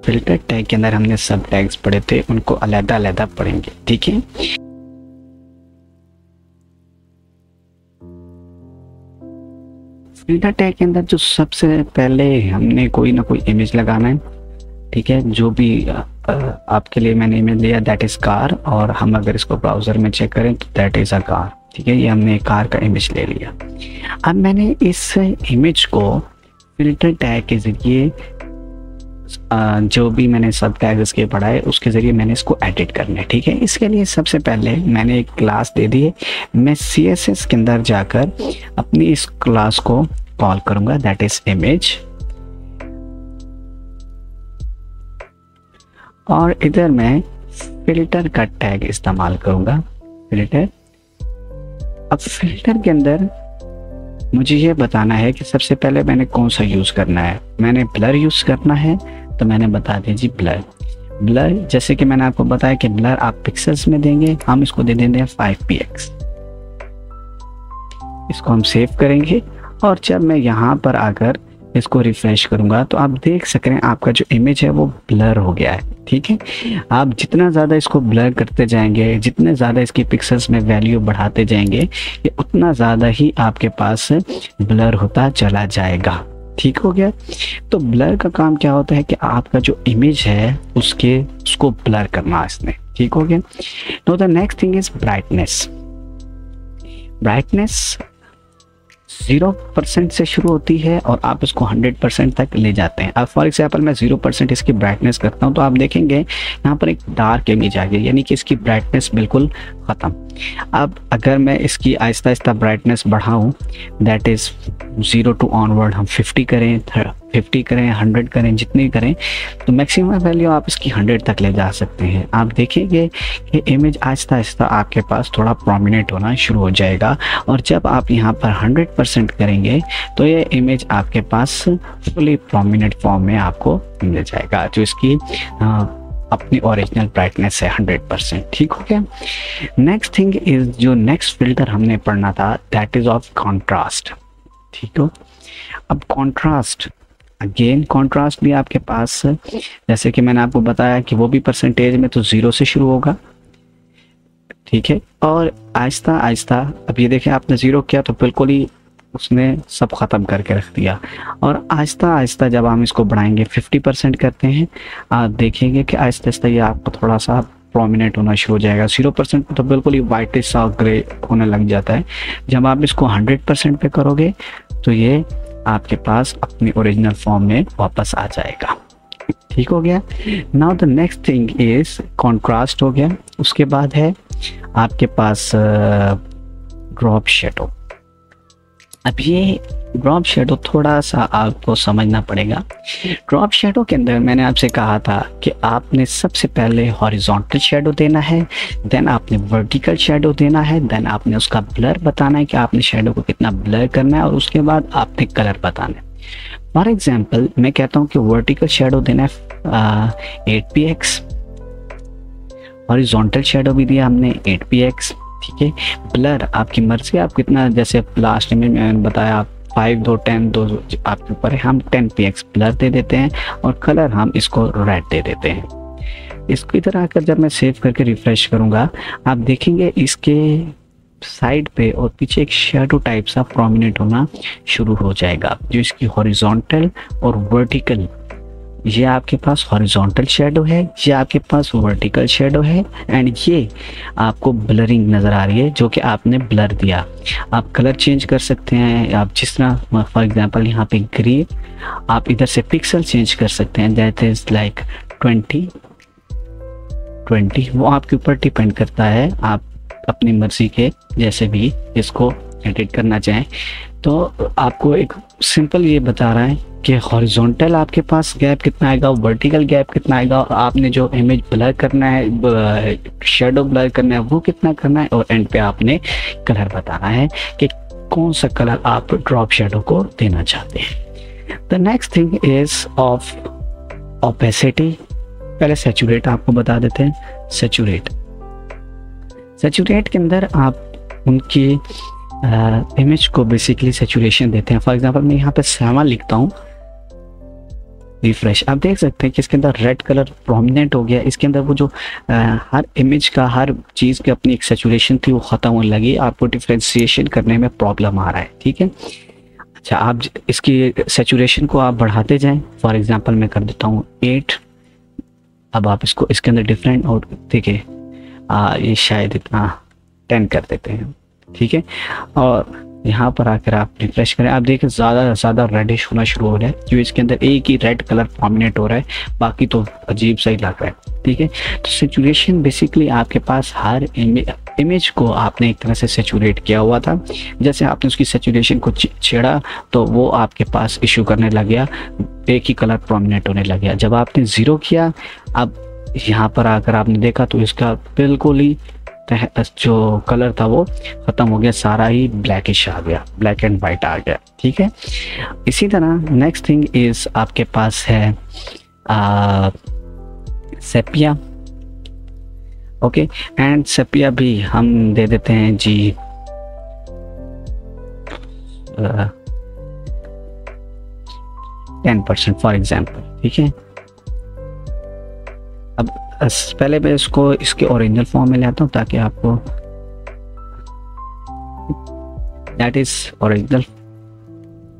Filter tag के अंदर हमने सब टैग्स पढ़े थे उनको अलग अलग पढ़ेंगे, ठीक है। फिल्टर टैग के अंदर जो सबसे पहले हमने कोई ना कोई इमेज लगाना है, ठीक है। जो भी आपके लिए मैंने इमेज लिया दैट इज कार, और हम अगर इसको ब्राउजर में चेक करें तो दैट इज अ कार, ठीक है। ये हमने कार का इमेज ले लिया। अब मैंने इस इमेज को फिल्टर टैग के जरिए जो भी मैंने सब टैग इसके पढ़ा है उसके ज़रिए मैंने इसको एडिट करना है, ठीक है। इसके लिए सबसे पहले मैंने एक क्लास दे दी है। मैं CSS के अंदर जाकर अपनी इस क्लास को कॉल करूँगा दैट इज़ इमेज, और इधर मैं फिल्टर का टैग इस्तेमाल करूँगा, फिल्टर। अब फिल्टर के अंदर मुझे ये बताना है कि सबसे पहले मैंने कौन सा यूज़ करना है। मैंने ब्लर यूज़ करना है, तो मैंने बता दिया जी ब्लर। जैसे कि मैंने आपको बताया कि ब्लर आप पिक्सल्स में देंगे, हम इसको दे देंगे 5px। इसको हम सेव करेंगे, और जब मैं यहाँ पर आकर इसको रिफ्रेश करूँगा तो आप देख सक रहे हैं आपका जो इमेज है वो ब्लर हो गया है, ठीक है। आप जितना ज़्यादा इसको ब्लर करते जाएंगे, जितने ज़्यादा इसकी पिक्सल्स में वैल्यू बढ़ाते जाएंगे, ये उतना ज़्यादा ही आपके पास ब्लर होता चला जाएगा, ठीक हो गया। तो ब्लर का काम क्या होता है कि आपका जो इमेज है उसको ब्लर करना इसने, ठीक हो गया। तो the next thing is brightness. Brightness 0% से शुरू होती है और आप इसको 100% तक ले जाते हैं। अब फॉर एग्जाम्पल मैं 0% इसकी ब्राइटनेस करता हूं तो आप देखेंगे यहाँ पर एक डार्क इमेज आ गई, यानी कि इसकी ब्राइटनेस बिल्कुल ख़त्म। अब अगर मैं इसकी आहिस्ता आहिस्ता ब्राइटनेस बढ़ाऊं दैट इज़ 0 to ऑनवर्ड, हम 50 करें, 100 करें, जितनी करें, तो मैक्सिमम वैल्यू आप इसकी 100 तक ले जा सकते हैं। आप देखेंगे कि इमेज आहिस्ता आहिस्ता आपके पास थोड़ा प्रोमिनेंट होना शुरू हो जाएगा, और जब आप यहाँ पर 100% करेंगे तो ये इमेज आपके पास फुली प्रोमिनेंट फॉर्म में आपको मिल जाएगा, जो इसकी अपनी ओरिजिनल ब्राइटनेस है 100%, ठीक हो गया। नेक्स्ट थिंग इज, जो नेक्स्ट फिल्टर हमने पढ़ना था दैट इज ऑफ कॉन्ट्रास्ट, ठीक हो। अब कॉन्ट्रास्ट, अगेन कॉन्ट्रास्ट भी आपके पास, जैसे कि मैंने आपको बताया कि वो भी परसेंटेज में तो 0 से शुरू होगा, ठीक है। और आहिस्ता आहिस्ता, अब ये देखें आपने 0 किया तो बिल्कुल ही उसने सब ख़त्म करके रख दिया, और आहिस्ता आहिस्ता जब हम इसको बढ़ाएंगे 50% करते हैं, आप देखेंगे कि आहिस्ता आहिस्ता ये आपको थोड़ा सा प्रोमिनेंट होना शुरू हो जाएगा। 0% तो बिल्कुल ही वाइटिश सा ग्रे होने लग जाता है। जब आप इसको 100% पे करोगे तो ये आपके पास अपनी ओरिजिनल फॉर्म में वापस आ जाएगा, ठीक हो गया। Now the next thing is contrast हो गया। उसके बाद है आपके पास ड्रॉप शेडो। अब ये ड्रॉप शेडो थोड़ा सा आपको समझना पड़ेगा। ड्रॉप शेडो के अंदर मैंने आपसे कहा था कि आपने सबसे पहले हॉरिजॉन्टल शेडो देना है, देन आपने वर्टिकल शेडो देना है, देन आपने उसका ब्लर बताना है कि आपने शेडो को कितना ब्लर करना है, और उसके बाद आपने कलर बताना है। फॉर एग्जाम्पल मैं कहता हूँ कि वर्टिकल शेडो देना है 8px, हॉरिजॉन्टल शेडो भी दिया हमने 8px, ठीक है। ब्लर आपकी मर्जी, आप कितना, जैसे लास्ट में मैंने बताया 5 2 10 2 आपके ऊपर है, हम 10px ब्लर दे देते हैं, और कलर हम इसको रेड दे देते हैं। इसकी तरह आकर जब मैं सेव करके रिफ्रेश करूंगा आप देखेंगे इसके साइड पे और पीछे एक शेडो टाइप सा प्रोमिनेंट होना शुरू हो जाएगा, जो इसकी हॉरिजॉन्टल और वर्टिकल, ये आपके पास हॉरिजॉन्टल शेडो है, ये आपके पास वर्टिकल शेडो है, एंड ये आपको ब्लरिंग नज़र आ रही है जो कि आपने ब्लर दिया। आप कलर चेंज कर सकते हैं, आप जिस तरह फॉर एग्जांपल यहाँ पे ग्रे, आप इधर से पिक्सल चेंज कर सकते हैं, दैट इज़ लाइक 20, वो आपके ऊपर डिपेंड करता है, आप अपनी मर्जी के जैसे भी इसको एडिट करना चाहें। तो आपको एक सिंपल ये बता रहा है कि हॉरिजॉन्टल आपके पास गैप कितना आएगा, वर्टिकल गैप कितना आएगा, और आपने जो इमेज ब्लर करना है, शेडो ब्लर करना है, वो कितना करना है, और एंड पे आपने कलर बताना है कि कौन सा कलर आप ड्रॉप शेडो को देना चाहते हैं। The next thing is of opacity. पहले सैचुरेट आपको बता देते हैं। सैचुरेट के अंदर आप उनकी इमेज को बेसिकली सैचुरेशन देते हैं। फॉर एग्जांपल मैं यहाँ पे 7 लिखता हूँ, रिफ्रेश, आप देख सकते हैं कि इसके अंदर रेड कलर प्रोमिनेंट हो गया। इसके अंदर वो जो हर इमेज का हर चीज़ की अपनी एक सेचुरेशन थी वो ख़त्म होने लगी। आपको डिफ्रेंशिएशन करने में प्रॉब्लम आ रहा है, ठीक है। अच्छा, आप इसकी सेचुरेशन को आप बढ़ाते जाएं। फॉर एग्जांपल मैं कर देता हूँ 8। अब आप इसको इसके अंदर डिफरेंट और ठीक है, ये शायद इतना 10 कर देते हैं, ठीक है। और यहाँ पर आकर आप रिफ्रेश करें, आप देखें ज़्यादा से ज़्यादा रेडिश होना शुरू हो रहा है, क्योंकि इसके अंदर एक ही रेड कलर प्रोमिनेंट हो रहा है, बाकी तो अजीब सा ही लग रहा है, ठीक है। तो सेचुरेशन बेसिकली आपके पास हर इमेज को आपने एक तरह से सेचुरेट किया हुआ था। जैसे आपने उसकी सेचुरेशन को छेड़ा तो वो आपके पास इशू करने लग गया, एक ही कलर प्रोमिनेंट होने लग गया। जब आपने 0 किया, अब यहाँ पर आकर आपने देखा तो इसका बिल्कुल ही जो कलर था वो ख़त्म हो गया, सारा ही ब्लैकिश आ गया, ब्लैक एंड वाइट आ गया, ठीक है। इसी तरह नेक्स्ट थिंग इज़ आपके पास है सेपिया। ओके, एंड सेपिया भी हम दे देते हैं जी 10% फॉर एग्जाम्पल, ठीक है। अब पहले मैं इसको इसके ओरिजिनल फॉर्म में लाता हूँ ताकि आपको दैट इज ओरिजिनल,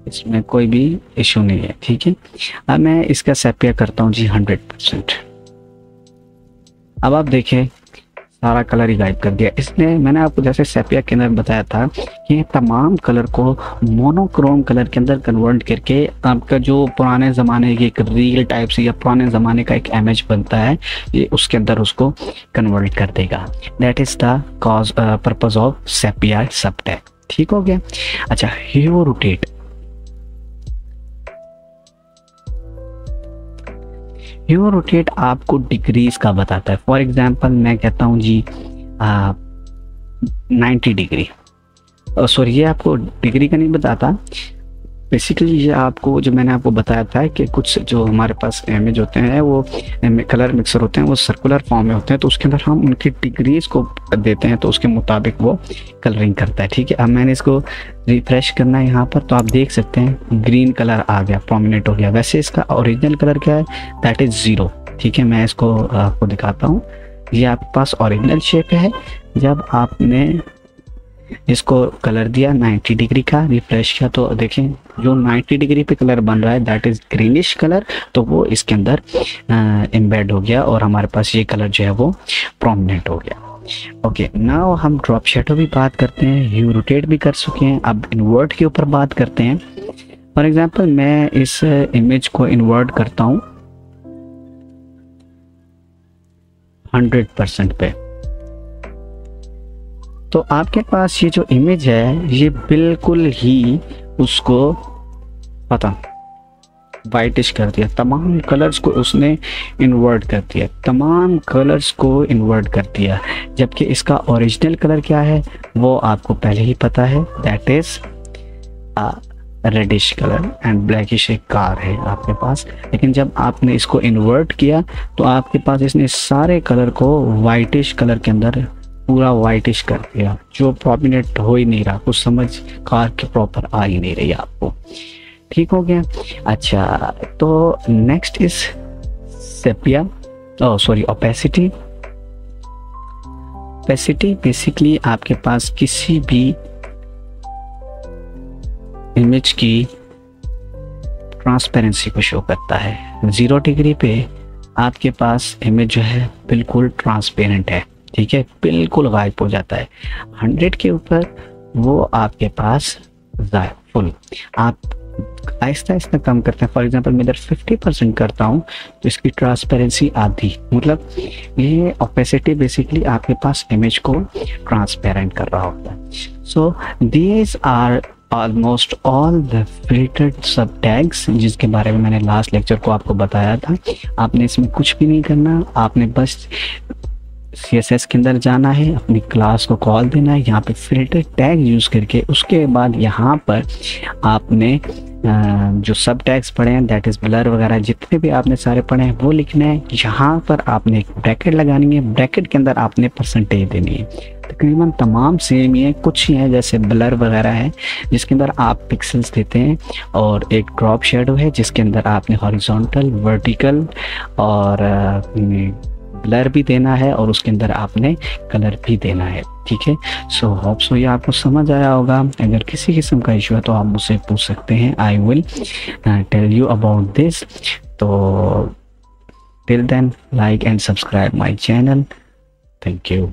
इसमें कोई भी इशू नहीं है, ठीक है। अब मैं इसका सेपिया करता हूँ जी 100%। अब आप देखें सारा कलर ही गायब कर दिया इसने। मैंने आपको जैसे सेपिया के अंदर बताया था कि तमाम कलर को मोनोक्रोम कलर के अंदर कन्वर्ट करके आपका जो पुराने ज़माने की एक रील टाइप से या पुराने ज़माने का एक इमेज बनता है, ये उसके अंदर उसको कन्वर्ट कर देगा। That is the cause purpose of sepia subtag, ठीक हो गया। अच्छा, ह्यू रोटेट, ह्यू रोटेट आपको डिग्रीज का बताता है। फॉर एग्जांपल मैं कहता हूँ जी 90 डिग्री, सॉरी ये आपको डिग्री का नहीं बताता, बेसिकली ये आपको जो मैंने आपको बताया था कि कुछ जो हमारे पास इमेज होते हैं वो कलर मिक्सर होते हैं, वो सर्कुलर फॉर्म में होते हैं, तो उसके अंदर हम उनकी डिग्रीज को देते हैं तो उसके मुताबिक वो कलरिंग करता है, ठीक है। अब मैंने इसको रिफ्रेश करना है यहाँ पर, तो आप देख सकते हैं ग्रीन कलर आ गया, प्रोमिनेंट हो गया। वैसे इसका ओरिजिनल कलर क्या है, दैट इज़ 0, ठीक है। मैं इसको आपको दिखाता हूँ। ये आपके पास ओरिजिनल शेप है। जब आपने इसको कलर दिया 90 डिग्री का, रिफ्रेश किया, तो देखें जो 90 डिग्री पे कलर बन रहा है दैट इज़ ग्रीनिश कलर, तो वो इसके अंदर एम्बेड हो गया और हमारे पास ये कलर जो है वो प्रोमिनेंट हो गया। ओके, नाउ हम ड्रॉप शेडो भी बात करते हैं, ह्यू रोटेट भी कर चुके हैं। अब इन्वर्ट के ऊपर बात करते हैं। फॉर एग्जांपल मैं इस इमेज को इन्वर्ट करता हूँ 100% पे, तो आपके पास ये जो इमेज है ये बिल्कुल ही उसको पता वाइटिश कर दिया, तमाम कलर्स को उसने इन्वर्ट कर दिया, तमाम कलर्स को इन्वर्ट कर दिया। जबकि इसका ओरिजिनल कलर क्या है वो आपको पहले ही पता है, that is reddish colour and blackish एक कार है आपके पास। लेकिन जब आपने इसको इन्वर्ट किया तो आपके पास इसने सारे कलर को वाइटिश कलर के अंदर पूरा वाइटिश कर दिया, जो प्रोमिनेंट हो ही नहीं रहा, कुछ समझ कार के प्रॉपर आ ही नहीं रही आपको, ठीक हो गया। अच्छा, तो next is sepia, sorry opacity. Opacity basically आपके पास किसी भी इमेज की ट्रांसपेरेंसी को शो करता है। 0 डिग्री पे आपके पास इमेज जो है बिल्कुल ट्रांसपेरेंट है, ठीक है, बिल्कुल गायब हो जाता है। 100 के ऊपर वो आपके पास फुल, आप आहिस्ता आहिस्ता कम करते हैं। फॉर एग्जांपल मैं इधर 50% करता हूँ तो इसकी ट्रांसपेरेंसी आधी, मतलब ये ओपेसिटी बेसिकली आपके पास इमेज को ट्रांसपेरेंट कर रहा होता है। So these are almost all the filtered sub tags जिसके बारे में मैंने लास्ट लेक्चर को आपको बताया था। आपने इसमें कुछ भी नहीं करना, आपने बस CSS के अंदर जाना है, अपनी क्लास को कॉल देना है, यहाँ पे फिल्टर टैग यूज़ करके, उसके बाद यहाँ पर आपने जो सब टैग्स पढ़े हैं, दैट इज़ ब्लर वगैरह जितने भी आपने सारे पढ़े हैं वो लिखने हैं। यहाँ पर आपने एक ब्रैकेट लगानी है, ब्रैकेट के अंदर आपने परसेंटेज देनी है। तकरीबन तमाम सेम ही है, कुछ ही है जैसे ब्लर वगैरह है जिसके अंदर आप पिक्सल्स देते हैं, और एक ड्रॉप शेडो है जिसके अंदर आपने हॉरिजॉन्टल, वर्टिकल और ब्लर भी देना है, और उसके अंदर आपने कलर भी देना है। ठीक है, सो होप सो ये आपको समझ आया होगा। अगर किसी किस्म का इशू है तो आप मुझसे पूछ सकते हैं, I will tell you about this. तो till then, like and subscribe my channel. Thank you.